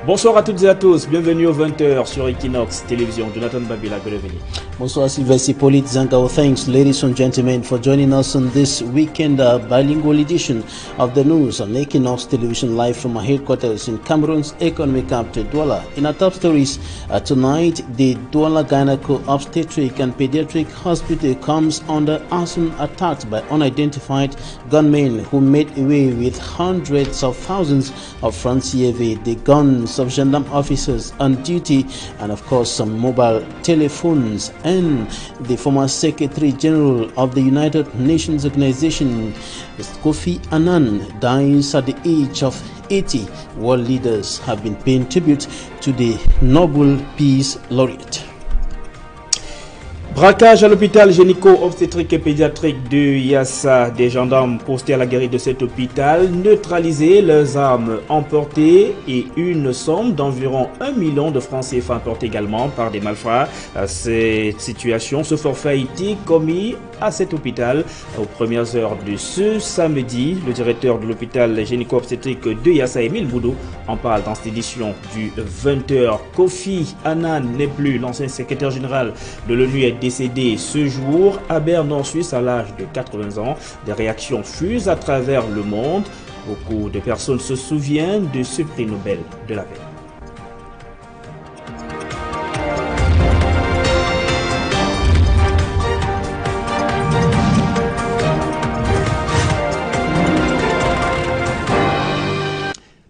Bonsoir à toutes et à tous, bienvenue aux 20h sur Equinox Télévision. Jonathan Babila, good evening. Bonsoir Sylvester Polit Zangao. Thanks ladies and gentlemen for joining us on this weekend bilingual edition of the news on Equinox Television live from our headquarters in Cameroon's economic capital Douala. In our top stories tonight, the Douala Gyneco Obstetric and Pediatric Hospital comes under arson attacks by unidentified gunmen who made away with hundreds of thousands of francs CFA, the guns of gendarme officers on duty, and of course some mobile telephones. And the former Secretary General of the United Nations Organization, Kofi Annan, dies at the age of 80. World leaders have been paying tribute to the Nobel Peace Laureate. Braquage à l'hôpital gynéco-obstétrique et pédiatrique de Yassa. Des gendarmes postés à la guérite de cet hôpital neutralisé, leurs armes emportées et une somme d'environ 1 million de francs CFA emportés également par des malfrats. Cette situation, ce forfait a été commis à cet hôpital aux premières heures de ce samedi. Le directeur de l'hôpital gynéco-obstétrique de Yassa, Émile Boudou, en parle dans cette édition du 20h. Kofi Annan n'est plus l'ancien secrétaire général de l'ONU, est décédé ce jour à Berne en Suisse à l'âge de 80 ans. Des réactions fusent à travers le monde. Beaucoup de personnes se souviennent de ce prix Nobel de la paix.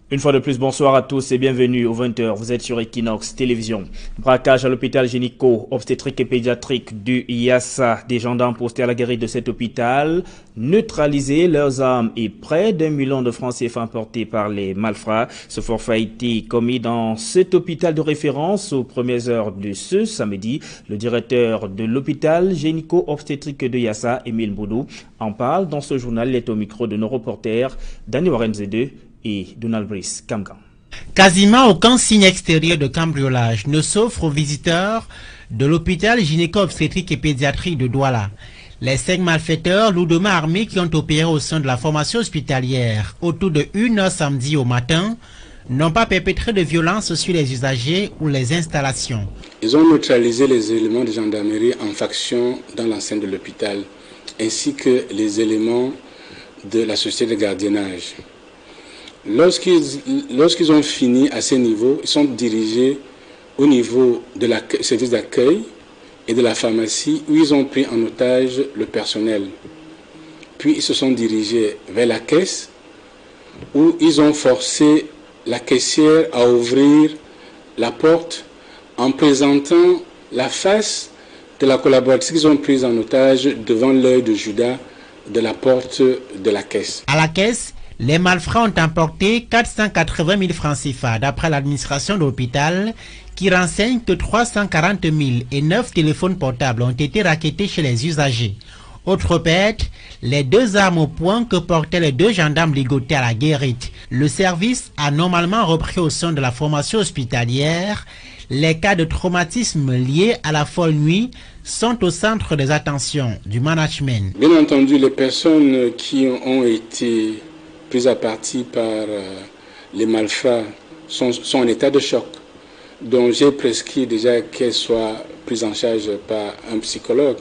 Une fois de plus, bonsoir à tous et bienvenue aux 20h. Vous êtes sur Equinox Télévision. Braquage à l'hôpital gynéco-obstétrique et pédiatrique du Yassa. Des gendarmes postés à la guérite de cet hôpital, neutralisé, leurs armes et près d'1 million de francs CFA emportés par les malfrats. Ce forfait a été commis dans cet hôpital de référence aux premières heures de ce samedi. Le directeur de l'hôpital gynéco-obstétrique de Yassa, Émile Boudou, en parle dans ce journal. Il est au micro de nos reporters Dani Warenzede et Donald Brice Kamgan. Quasiment aucun signe extérieur de cambriolage ne s'offre aux visiteurs de l'hôpital gynéco-obstétrique et pédiatrique de Douala. Les 5 malfaiteurs lourdement armés qui ont opéré au sein de la formation hospitalière autour de 1h samedi au matin n'ont pas perpétré de violence sur les usagers ou les installations. Ils ont neutralisé les éléments de gendarmerie en faction dans l'enceinte de l'hôpital, ainsi que les éléments de la société de gardiennage. Lorsqu'ils ont fini à ce niveau, ils sont dirigés au niveau de la service d'accueil et de la pharmacie où ils ont pris en otage le personnel. Puis ils se sont dirigés vers la caisse où ils ont forcé la caissière à ouvrir la porte en présentant la face de la collaboratrice qu'ils ont prise en otage devant l'œil de Judas de la porte de la caisse. À la caisse, les malfrats ont emporté 480 000 francs CFA d'après l'administration de l'hôpital qui renseigne que 340 000 et 9 téléphones portables ont été rackettés chez les usagers. Autre perte, les 2 armes au poing que portaient les 2 gendarmes ligotés à la guérite. Le service a normalement repris au sein de la formation hospitalière. Les cas de traumatisme liés à la folle nuit sont au centre des attentions du management. Bien entendu, les personnes qui ont été prises à partie par les malfrats sont en état de choc. Donc j'ai prescrit déjà qu'elles soient prises en charge par un psychologue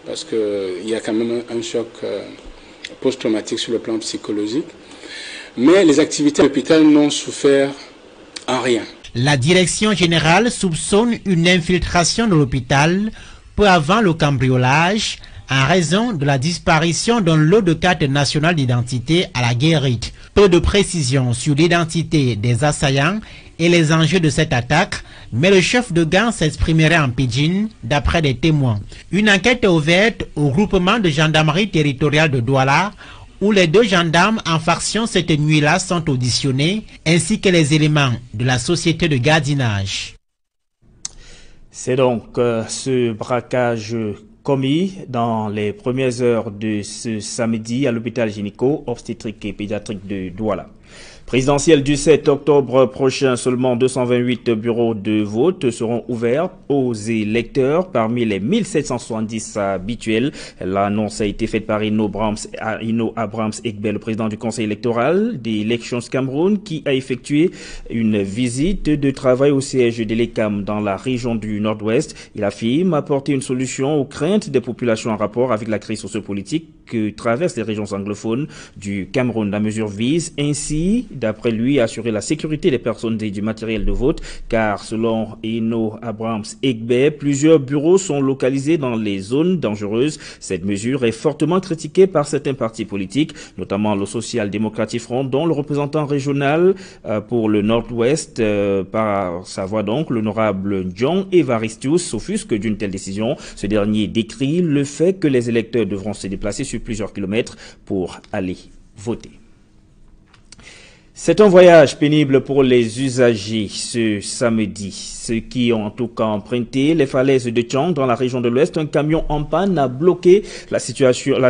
parce qu'il y a quand même un choc post-traumatique sur le plan psychologique. Mais les activités de l'hôpital n'ont souffert en rien. La direction générale soupçonne une infiltration de l'hôpital peu avant le cambriolage en raison de la disparition d'un lot de cartes nationales d'identité à la guérite. Peu de précisions sur l'identité des assaillants et les enjeux de cette attaque, mais le chef de gang s'exprimerait en pidgin d'après des témoins. Une enquête est ouverte au groupement de gendarmerie territoriale de Douala où les 2 gendarmes en faction cette nuit-là sont auditionnés, ainsi que les éléments de la société de gardiennage. C'est donc ce braquage commis dans les premières heures de ce samedi à l'hôpital gynéco-obstétrique et pédiatrique de Douala. Présidentielle du 7 octobre prochain, seulement 228 bureaux de vote seront ouverts aux électeurs parmi les 1770 habituels. L'annonce a été faite par Ino Abrahams Egbe, le président du conseil électoral des Elections Cameroun, qui a effectué une visite de travail au siège de l'ECAM dans la région du Nord-Ouest. Il affirme apporter une solution aux craintes des populations en rapport avec la crise sociopolitique que traversent les régions anglophones du Cameroun. La mesure vise ainsi, d'après lui, assurer la sécurité des personnes et du matériel de vote, car selon Ino Abrahams Egbe, plusieurs bureaux sont localisés dans les zones dangereuses. Cette mesure est fortement critiquée par certains partis politiques, notamment le Social Democratic Front, dont le représentant régional pour le Nord-Ouest, par sa voix donc, l'honorable John Evaristius, s'offusque d'une telle décision. Ce dernier décrit le fait que les électeurs devront se déplacer sur plusieurs kilomètres pour aller voter. C'est un voyage pénible pour les usagers ce samedi. Ceux qui ont en tout cas emprunté les falaises de Tchang dans la région de l'Ouest, un camion en panne a bloqué la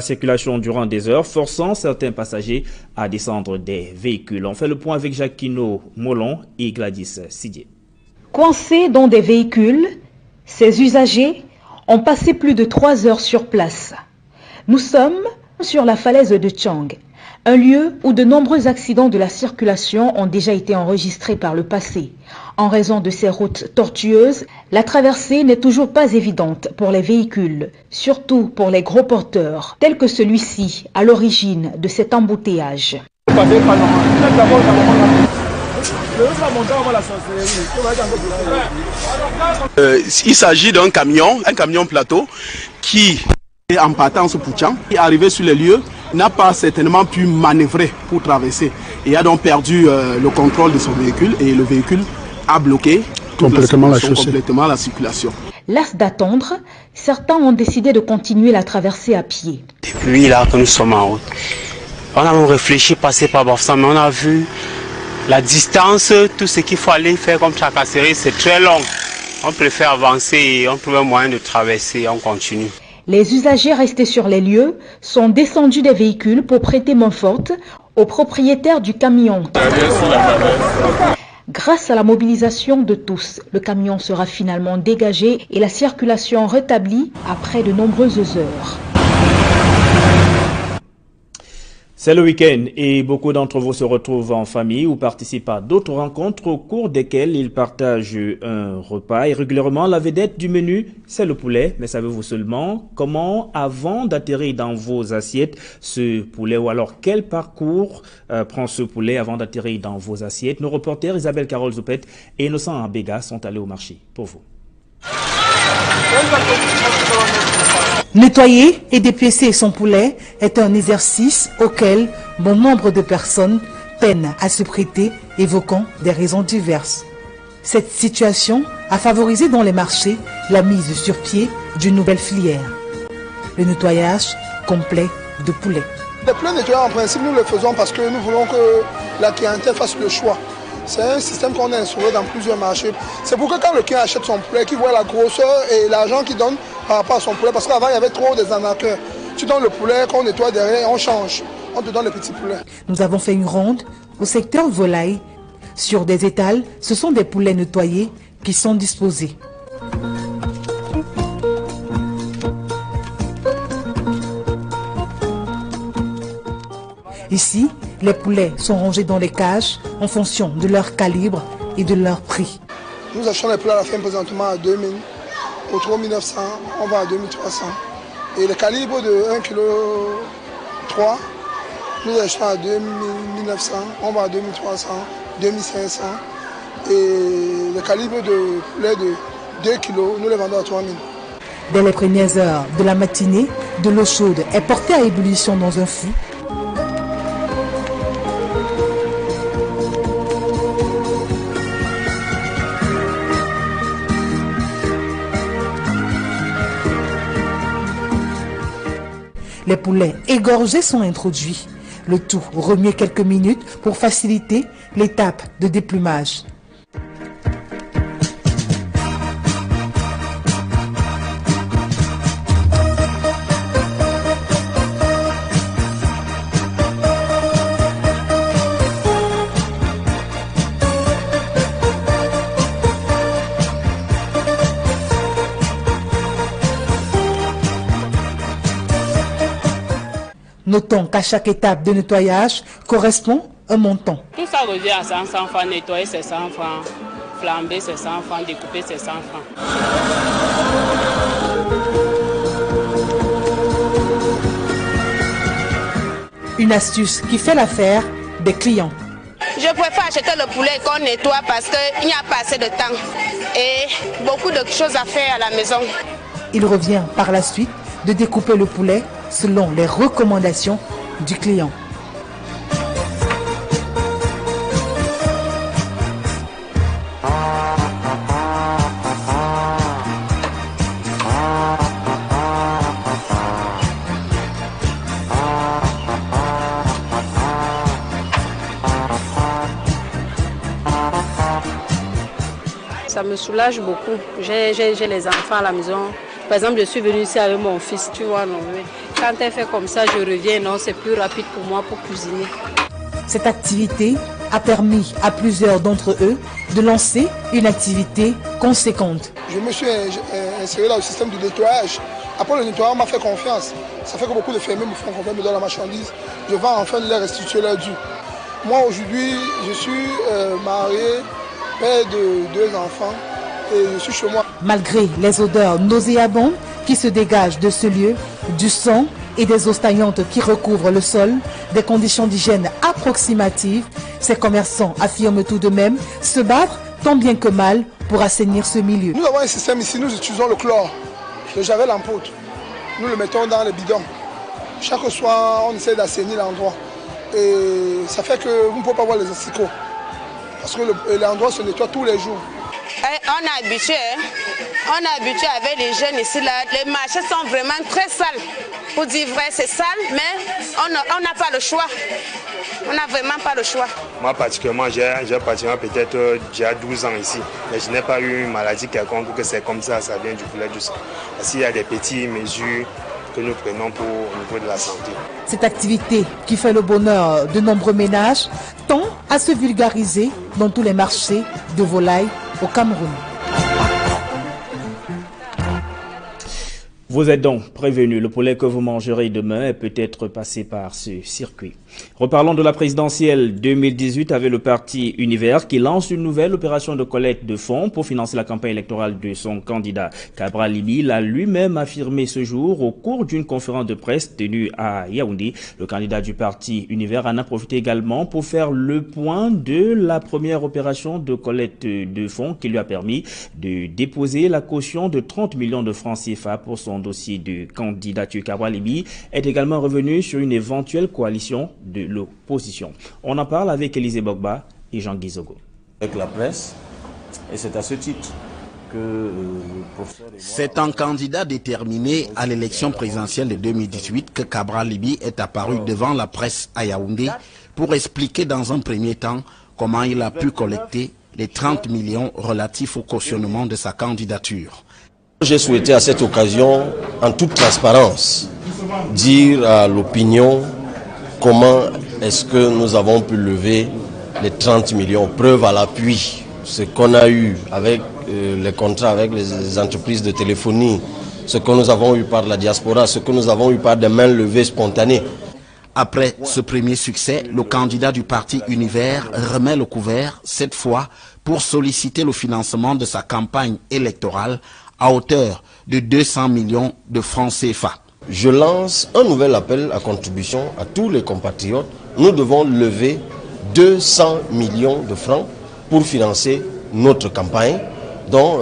circulation durant des heures, forçant certains passagers à descendre des véhicules. On fait le point avec Jacquino Molon et Gladys Sidier. Coincés dans des véhicules, ces usagers ont passé plus de 3 heures sur place. Nous sommes sur la falaise de Tchang, un lieu où de nombreux accidents de la circulation ont déjà été enregistrés par le passé. En raison de ces routes tortueuses, la traversée n'est toujours pas évidente pour les véhicules, surtout pour les gros porteurs, tels que celui-ci, à l'origine de cet embouteillage. Il s'agit d'un camion plateau qui est en partance pour Tchang, qui est arrivé sur les lieux, n'a pas certainement pu manœuvrer pour traverser et a donc perdu le contrôle de son véhicule et le véhicule a bloqué complètement la circulation. Las d'attendre, certains ont décidé de continuer la traversée à pied. Depuis là que nous sommes en route, on a réfléchi, passer par Bafsa, mais on a vu la distance, tout ce qu'il faut aller faire comme tracasserie, c'est très long. On préfère avancer et on trouve un moyen de traverser, on continue. Les usagers restés sur les lieux sont descendus des véhicules pour prêter main forte aux propriétaires du camion. Grâce à la mobilisation de tous, le camion sera finalement dégagé et la circulation rétablie après de nombreuses heures. C'est le week-end et beaucoup d'entre vous se retrouvent en famille ou participent à d'autres rencontres au cours desquelles ils partagent un repas. Et régulièrement, la vedette du menu, c'est le poulet. Mais savez-vous seulement comment, avant d'atterrir dans vos assiettes, ce poulet, ou alors quel parcours prend ce poulet avant d'atterrir dans vos assiettes? Nos reporters Isabelle Carole Zoupette et Innocent Abega sont allés au marché pour vous. Nettoyer et dépécer son poulet est un exercice auquel bon nombre de personnes peinent à se prêter, évoquant des raisons diverses. Cette situation a favorisé dans les marchés la mise sur pied d'une nouvelle filière, le nettoyage complet de poulet. Les poulets nettoyés, en principe, nous le faisons parce que nous voulons que la clientèle fasse le choix. C'est un système qu'on a instauré dans plusieurs marchés. C'est pourquoi quand le client achète son poulet, qu'il voit la grosseur et l'argent qu'il donne par rapport à son poulet, parce qu'avant il y avait trop des arnaqueurs. Tu donnes le poulet, qu'on nettoie derrière, on change. On te donne le petit poulet. Nous avons fait une ronde au secteur volaille. Sur des étals, ce sont des poulets nettoyés qui sont disposés. Ici, les poulets sont rangés dans les cages en fonction de leur calibre et de leur prix. Nous achetons les poulets à la fin présentement à 2000, au 3900, on va à 2300. Et le calibre de 1,3 kg, nous achetons à 2900, on va à 2300, 2500. Et le calibre de poulet de 2 kg, nous les vendons à 3000. Dès les premières heures de la matinée, de l'eau chaude est portée à ébullition dans un fût. Les poulets égorgés sont introduits. Le tout remué quelques minutes pour faciliter l'étape de déplumage. Notons qu'à chaque étape de nettoyage correspond un montant. Tout ça revient à 500 francs, nettoyer c'est 100 francs, flamber c'est 100 francs, découper c'est 100 francs. Une astuce qui fait l'affaire des clients. Je préfère acheter le poulet qu'on nettoie parce qu'il n'y a pas assez de temps et beaucoup de choses à faire à la maison. Il revient par la suite de découper le poulet selon les recommandations du client. Ça me soulage beaucoup. J'ai les enfants à la maison. Par exemple, je suis venue ici avec mon fils, tu vois. Non, mais quand elle fait comme ça, je reviens. Non, c'est plus rapide pour moi pour cuisiner. Cette activité a permis à plusieurs d'entre eux de lancer une activité conséquente. Je me suis inséré dans le système de nettoyage. Après le nettoyage, on m'a fait confiance. Ça fait que beaucoup de fermiers me font confiance, me donnent la marchandise. Je vais enfin leur restituer leur dû. Moi, aujourd'hui, je suis marié, père de 2 enfants et je suis chez moi. Malgré les odeurs nauséabondes qui se dégagent de ce lieu, du sang et des eaux stagnantes qui recouvrent le sol, des conditions d'hygiène approximatives, ces commerçants affirment tout de même se battre tant bien que mal pour assainir ce milieu. Nous avons un système ici, nous utilisons le chlore, le javel en poudre. Nous le mettons dans les bidons. Chaque soir, on essaie d'assainir l'endroit. Et ça fait que vous ne pouvez pas voir les asticots. Parce que l'endroit se nettoie tous les jours. On est habitué, avec les jeunes ici. Là. Les marchés sont vraiment très sales. Pour dire vrai, c'est sale, mais on n'a pas le choix. On n'a vraiment pas le choix. Moi, particulièrement, j'ai peut-être déjà 12 ans ici. Mais je n'ai pas eu une maladie quelconque, que c'est comme ça vient du poulet du sang. Parce qu'il y a des petites mesures que nous prenons au niveau de la santé. Cette activité qui fait le bonheur de nombreux ménages tend à se vulgariser dans tous les marchés de volailles au Cameroun. Vous êtes donc prévenus, le poulet que vous mangerez demain est peut-être passé par ce circuit. Reparlons de la présidentielle 2018 avec le parti Univers qui lance une nouvelle opération de collecte de fonds pour financer la campagne électorale de son candidat. Cabral Libi l'a lui-même affirmé ce jour au cours d'une conférence de presse tenue à Yaoundé. Le candidat du parti Univers en a profité également pour faire le point de la première opération de collecte de fonds qui lui a permis de déposer la caution de 30 millions de francs CFA pour son dossier de candidature. Cabral Libi est également revenu sur une éventuelle coalition de l'opposition. On en parle avec Élisée Bogba et Jean Guizogo. Avec la presse, et c'est à ce titre que le professeur... C'est un candidat déterminé à l'élection présidentielle de 2018 que Cabral Libi est apparu devant la presse à Yaoundé pour expliquer dans un premier temps comment il a pu collecter les 30 millions relatifs au cautionnement de sa candidature. J'ai souhaité à cette occasion, en toute transparence, dire à l'opinion comment est-ce que nous avons pu lever les 30 millions, preuve à l'appui, ce qu'on a eu avec les contrats avec les entreprises de téléphonie, ce que nous avons eu par la diaspora, ce que nous avons eu par des mains levées spontanées. Après ce premier succès, le candidat du parti Univers remet le couvert, cette fois pour solliciter le financement de sa campagne électorale à hauteur de 200 millions de francs CFA. Je lance un nouvel appel à contribution à tous les compatriotes. Nous devons lever 200 millions de francs pour financer notre campagne. Donc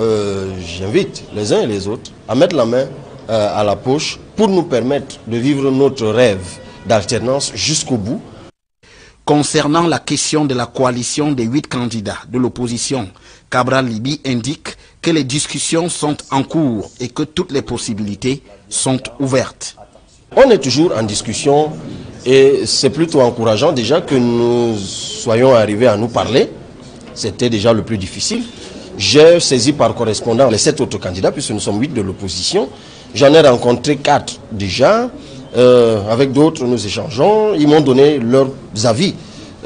j'invite les uns et les autres à mettre la main à la poche pour nous permettre de vivre notre rêve d'alternance jusqu'au bout. Concernant la question de la coalition des 8 candidats de l'opposition, Cabral Libi indique que les discussions sont en cours et que toutes les possibilités sont ouvertes. On est toujours en discussion et c'est plutôt encourageant déjà que nous soyons arrivés à nous parler. C'était déjà le plus difficile. J'ai saisi par correspondance les 7 autres candidats puisque nous sommes 8 de l'opposition. J'en ai rencontré 4 déjà. Avec d'autres, nous échangeons. Ils m'ont donné leurs avis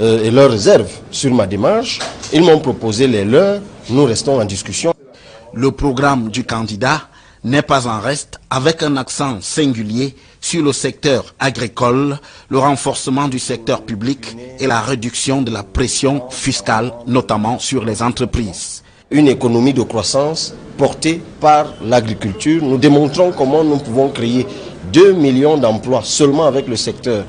et leurs réserves sur ma démarche. Ils m'ont proposé les leurs. Nous restons en discussion. Le programme du candidat n'est pas en reste, avec un accent singulier sur le secteur agricole, le renforcement du secteur public et la réduction de la pression fiscale, notamment sur les entreprises. Une économie de croissance portée par l'agriculture. Nous démontrons comment nous pouvons créer 2 millions d'emplois seulement avec le secteur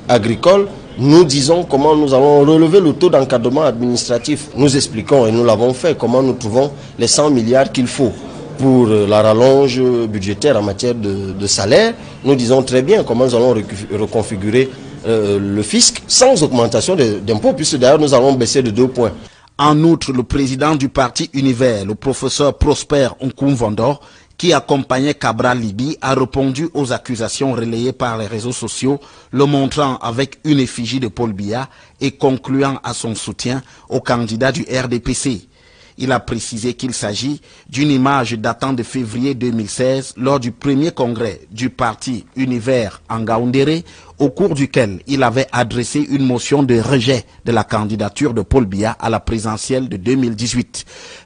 agricole. Nous disons comment nous allons relever le taux d'encadrement administratif. Nous expliquons, et nous l'avons fait, comment nous trouvons les 100 milliards qu'il faut pour la rallonge budgétaire en matière de salaire. Nous disons très bien comment nous allons reconfigurer le fisc sans augmentation d'impôts, puisque d'ailleurs nous allons baisser de 2 points. En outre, le président du parti Univers, le professeur Prosper Nkoumvondor, qui accompagnait Cabral Libye, a répondu aux accusations relayées par les réseaux sociaux, le montrant avec une effigie de Paul Biya et concluant à son soutien au candidat du RDPC. Il a précisé qu'il s'agit d'une image datant de février 2016 lors du premier congrès du parti Univers en Ngaoundéré, au cours duquel il avait adressé une motion de rejet de la candidature de Paul Biya à la présidentielle de 2018.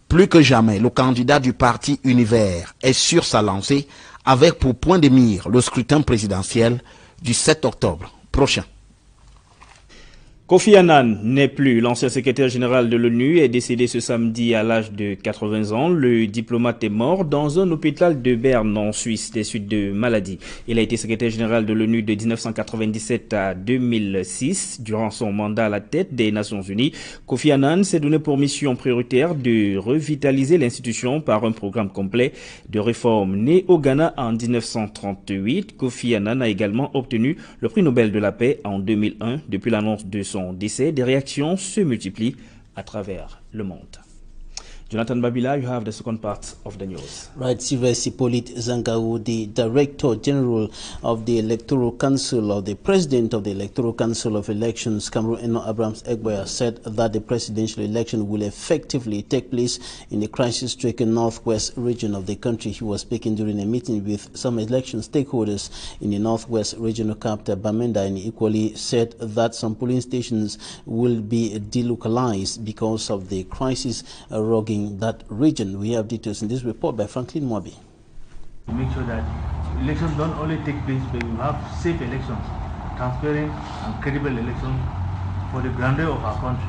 Plus que jamais, le candidat du parti Univers est sur sa lancée avec pour point de mire le scrutin présidentiel du 7 octobre prochain. Kofi Annan n'est plus. L'ancien secrétaire général de l'ONU est décédé ce samedi à l'âge de 80 ans. Le diplomate est mort dans un hôpital de Berne en Suisse des suites de maladie. Il a été secrétaire général de l'ONU de 1997 à 2006. Durant son mandat à la tête des Nations Unies, Kofi Annan s'est donné pour mission prioritaire de revitaliser l'institution par un programme complet de réforme. Né au Ghana en 1938, Kofi Annan a également obtenu le prix Nobel de la paix en 2001. Depuis l'annonce de son décès, des réactions se multiplient à travers le monde. Jonathan Babila, you have the second part of the news. Right, Sylvester Hippolyte Zangaou, the Director General of the Electoral Council, or the President of the Electoral Council of Elections, Cameroon Eno Abrahams Egbert, said that the presidential election will effectively take place in the crisis-stricken northwest region of the country. He was speaking during a meeting with some election stakeholders in the northwest regional capital, Bamenda, and equally said that some polling stations will be delocalized because of the crisis rogging that region. We have details in this report by Franklin Mwabi. To make sure that elections don't only take place, but we have safe elections, transparent and credible elections for the grandeur of our country.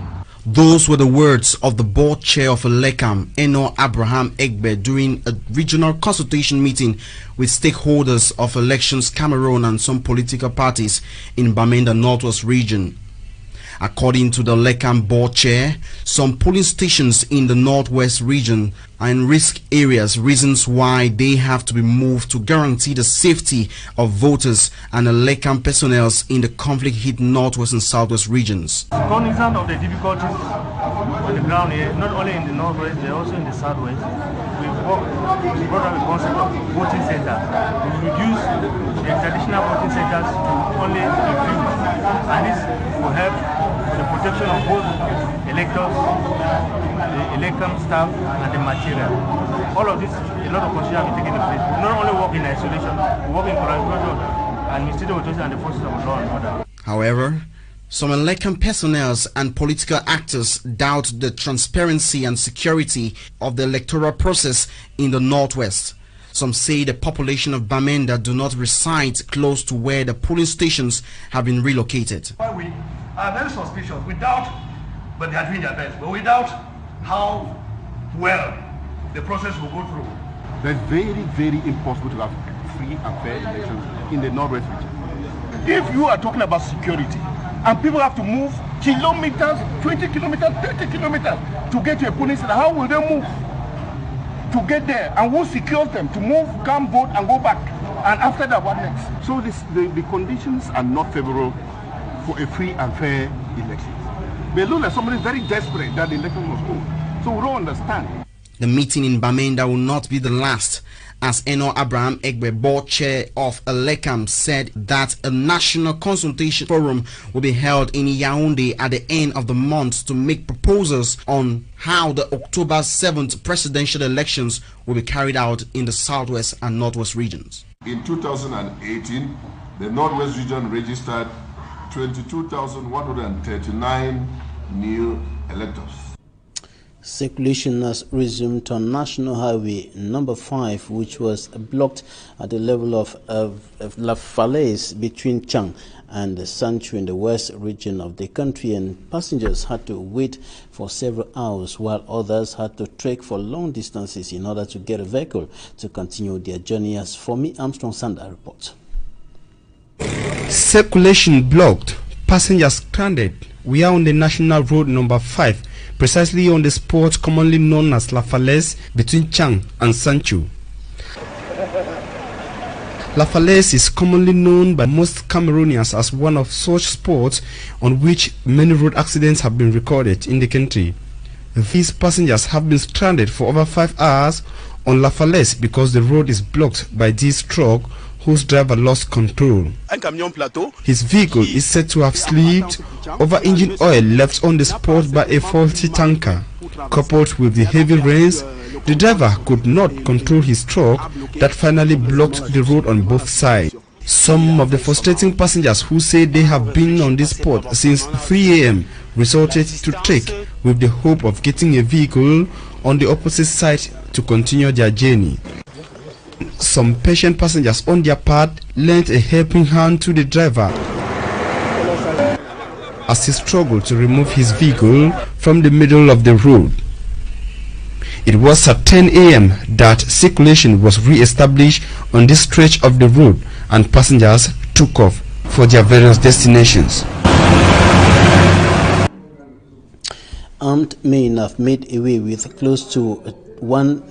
Those were the words of the board chair of ELECAM, Eno Abraham Egbert, during a regional consultation meeting with stakeholders of Elections Cameroon and some political parties in Bamenda Northwest region. According to the ELECAM board chair, some polling stations in the northwest region are in risk areas, reasons why they have to be moved to guarantee the safety of voters and ELECAM personnel in the conflict-hit northwest and southwest regions. Cognizant of the difficulties on the ground here, not only in the northwest, but also in the southwest, we brought up a concept of voting centers. We reduce the traditional voting centers to only a few, and this will help for the protection of both electors, the ELECAM staff, and the material. All of this, a lot of consideration have been taken place. We not only work in isolation, we work in collaboration with administrative authorities and the forces of law and order. However, some ELECAM personnel and political actors doubt the transparency and security of the electoral process in the northwest. Some say the population of Bamenda do not reside close to where the polling stations have been relocated. We are very suspicious. We doubt, but they are doing their best. But we doubt how well the process will go through. It's very, very impossible to have free and fair elections in the northwest region. If you are talking about security, and people have to move kilometers, 20 kilometers, 30 kilometers to get to a polling center, how will they move to get there? And who secures them to move, come, vote, and go back? And after that, what next? So the conditions are not favorable for a free and fair election. They look like somebody very desperate that the election must go. So we don't understand. The meeting in Bamenda will not be the last, as Eno Abraham Egbert, board chair of ELECAM, said that a national consultation forum will be held in Yaoundé at the end of the month to make proposals on how the October 7th presidential elections will be carried out in the southwest and northwest regions. In 2018, the northwest region registered 22,139 new electors. Circulation has resumed on National Highway number 5, which was blocked at the level of La Falaise between Chang and Sanchu in the west region of the country, and passengers had to wait for several hours while others had to trek for long distances in order to get a vehicle to continue their journey, as Fomi Armstrong Sanda reports. Circulation blocked, passengers stranded. We are on the National Road number 5, precisely on the spot commonly known as La Falaise between Chang and Sanchu. La Falaise is commonly known by most Cameroonians as one of such spots on which many road accidents have been recorded in the country. These passengers have been stranded for over 5 hours on La Falaise because the road is blocked by this truck whose driver lost control. His vehicle is said to have slipped over engine oil left on the spot by a faulty tanker. Coupled with the heavy rains, the driver could not control his truck that finally blocked the road on both sides. Some of the frustrating passengers who say they have been on this spot since 3 a.m. resorted to trek with the hope of getting a vehicle on the opposite side to continue their journey. Some patient passengers on their part lent a helping hand to the driver as he struggled to remove his vehicle from the middle of the road. It was at 10 a.m. that circulation was re-established on this stretch of the road and passengers took off for their various destinations. Armed men have made away with close to 1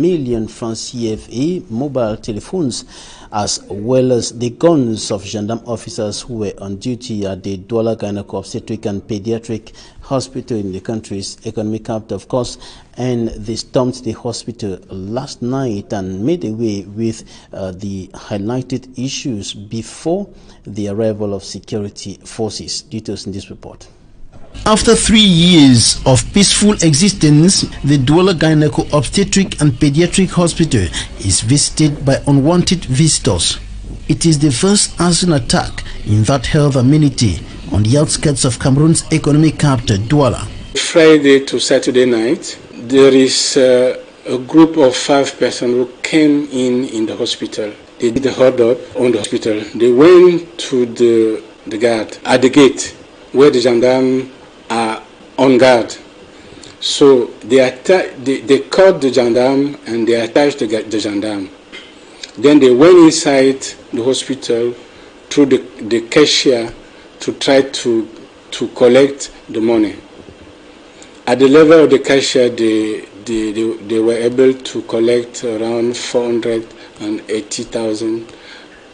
million francs CFA mobile telephones, as well as the guns of gendarme officers who were on duty at the Douala Gynaeco-Obstetric and Pediatric Hospital in the country's economic capital, of course, and they stormed the hospital last night and made away with the highlighted issues before the arrival of security forces. Details in this report. After 3 years of peaceful existence, the Douala Gynaeco-Obstetric and Pediatric Hospital is visited by unwanted visitors. It is the first arson attack in that health amenity on the outskirts of Cameroon's economic capital, Douala. Friday to Saturday night, there is a group of 5 persons who came in the hospital. They did a hold up on the hospital. They went to the guard at the gate where the gendarmes are on guard. So they caught the gendarme and they attached the gendarme. Then they went inside the hospital through the cashier to try to collect the money. At the level of the cashier, they were able to collect around 480,000,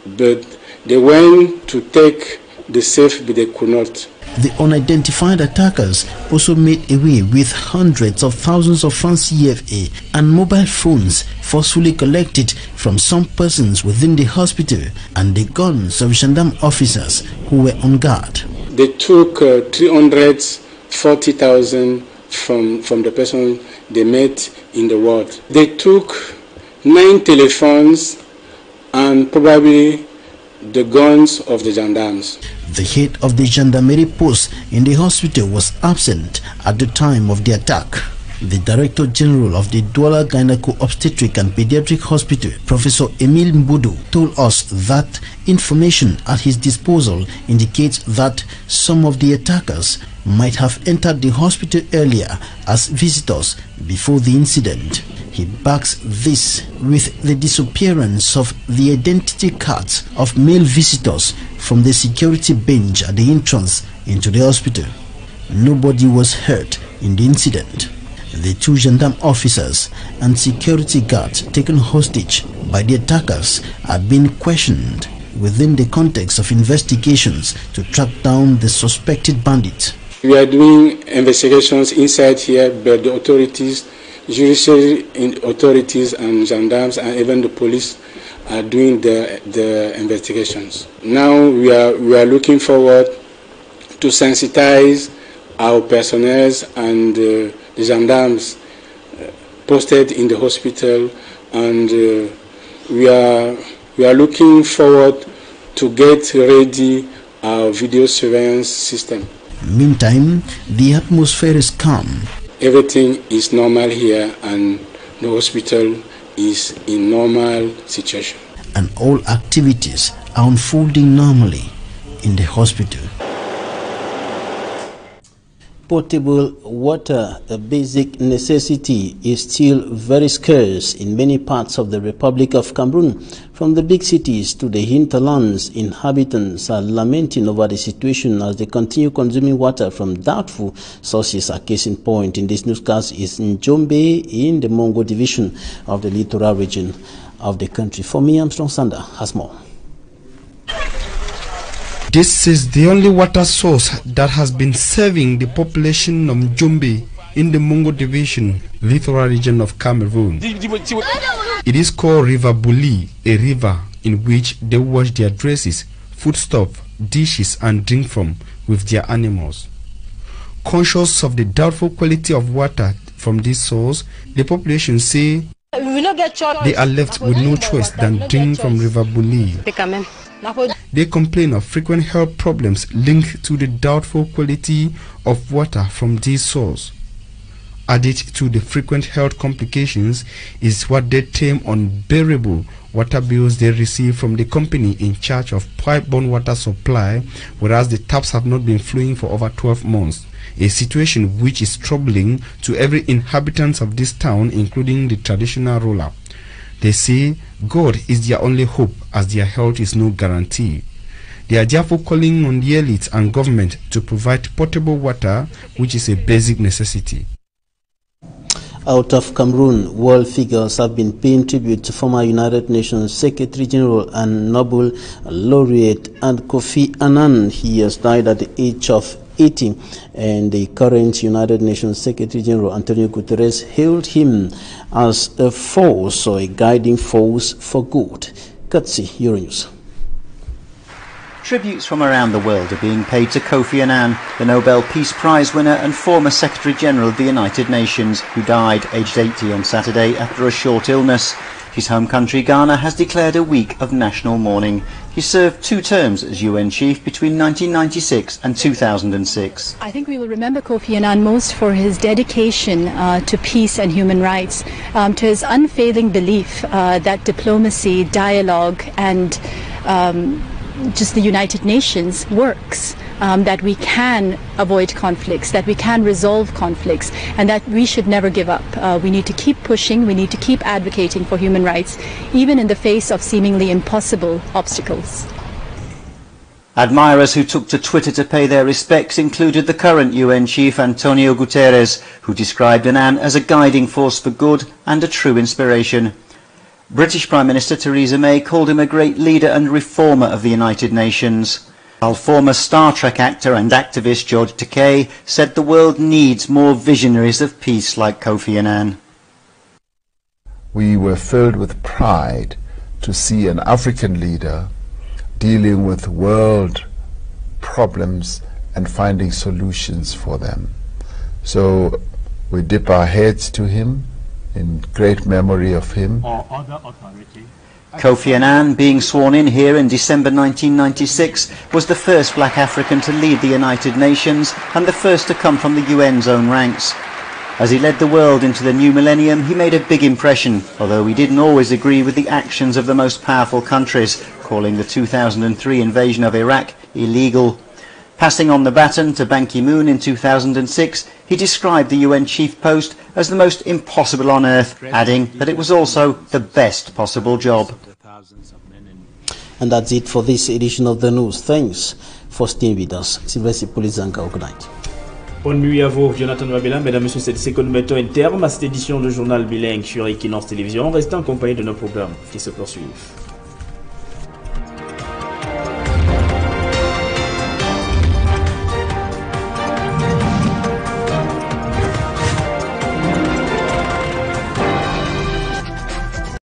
but they went to take the safe, but they could not. The unidentified attackers also made away with hundreds of thousands of francs CFA and mobile phones forcefully collected from some persons within the hospital and the guns of gendarme officers who were on guard. They took 340,000 from the person they met in the ward. They took 9 telephones and probably the guns of the gendarmes. The head of the gendarmerie post in the hospital was absent at the time of the attack. The Director General of the Douala Gynaeco-Obstetric and Pediatric Hospital, Professor Emile Mbudu, told us that information at his disposal indicates that some of the attackers might have entered the hospital earlier as visitors before the incident. He backs this with the disappearance of the identity cards of male visitors from the security bench at the entrance into the hospital. Nobody was hurt in the incident. The 2 gendarme officers and security guards taken hostage by the attackers are being questioned within the context of investigations to track down the suspected bandits. We are doing investigations inside here, but the authorities, judiciary authorities and gendarmes and even the police are doing the investigations. Now we are looking forward to sensitize our personnel and the gendarmes posted in the hospital, and we are looking forward to get ready our video surveillance system. Meantime, the atmosphere is calm. Everything is normal here and the hospital is in normal situation. And all activities are unfolding normally in the hospital. Potable water, a basic necessity, is still very scarce in many parts of the Republic of Cameroon. From the big cities to the hinterlands, inhabitants are lamenting over the situation as they continue consuming water from doubtful sources. A case in point in this newscast is in Njombe, in the Mongo division of the littoral region of the country. For me, Armstrong Sander has more. This is the only water source that has been serving the population of Njombe in the Mongo division, littoral region of Cameroon. It is called River Buli, a river in which they wash their dresses, foodstuff, dishes and drink from with their animals. Conscious of the doubtful quality of water from this source, the population say they are left with no choice than drink from River Buli. They complain of frequent health problems linked to the doubtful quality of water from this source. Added to the frequent health complications is what they term unbearable water bills they receive from the company in charge of pipe-borne water supply, whereas the taps have not been flowing for over 12 months. A situation which is troubling to every inhabitant of this town, including the traditional ruler. They say God is their only hope, as their health is no guarantee. They are therefore calling on the elite and government to provide potable water, which is a basic necessity. Out of Cameroon, world figures have been paying tribute to former United Nations Secretary General and Nobel laureate and Kofi Annan. He has died at the age of 80, and the current United Nations Secretary General Antonio Guterres hailed him as a force or a guiding force for good. Katsi, Euronews. Tributes from around the world are being paid to Kofi Annan, the Nobel Peace Prize winner and former Secretary General of the United Nations, who died aged 80 on Saturday after a short illness. His home country, Ghana, has declared a week of national mourning. He served 2 terms as UN chief between 1996 and 2006. I think we will remember Kofi Annan most for his dedication to peace and human rights, to his unfailing belief that diplomacy, dialogue and just the United Nations works, that we can avoid conflicts, that we can resolve conflicts, and that we should never give up. We need to keep pushing, we need to keep advocating for human rights, even in the face of seemingly impossible obstacles. Admirers who took to Twitter to pay their respects included the current UN chief Antonio Guterres, who described Annan as a guiding force for good and a true inspiration. British Prime Minister Theresa May called him a great leader and reformer of the United Nations, while former Star Trek actor and activist George Takei said the world needs more visionaries of peace like Kofi Annan. We were filled with pride to see an African leader dealing with world problems and finding solutions for them. So we dip our heads to him in great memory of him. Or other authority. Kofi Annan, being sworn in here in December 1996, was the first black African to lead the United Nations and the first to come from the UN's own ranks. As he led the world into the new millennium, he made a big impression, although he didn't always agree with the actions of the most powerful countries, calling the 2003 invasion of Iraq illegal. Passing on the baton to Ban Ki-moon in 2006, he described the UN chief post as the most impossible on earth, adding that it was also the best possible job. And that's it for this edition of the news. Thanks for staying with us. Sylvester Polizanka, good night. Bonne nuit à vous, Jonathan Mabela. Mesdames, Messieurs, c'est ce que nous mettons un terme à cette édition de journal bilingue sur Equinox Télévision. Restez en compagnie de nos programmes qui se poursuivent.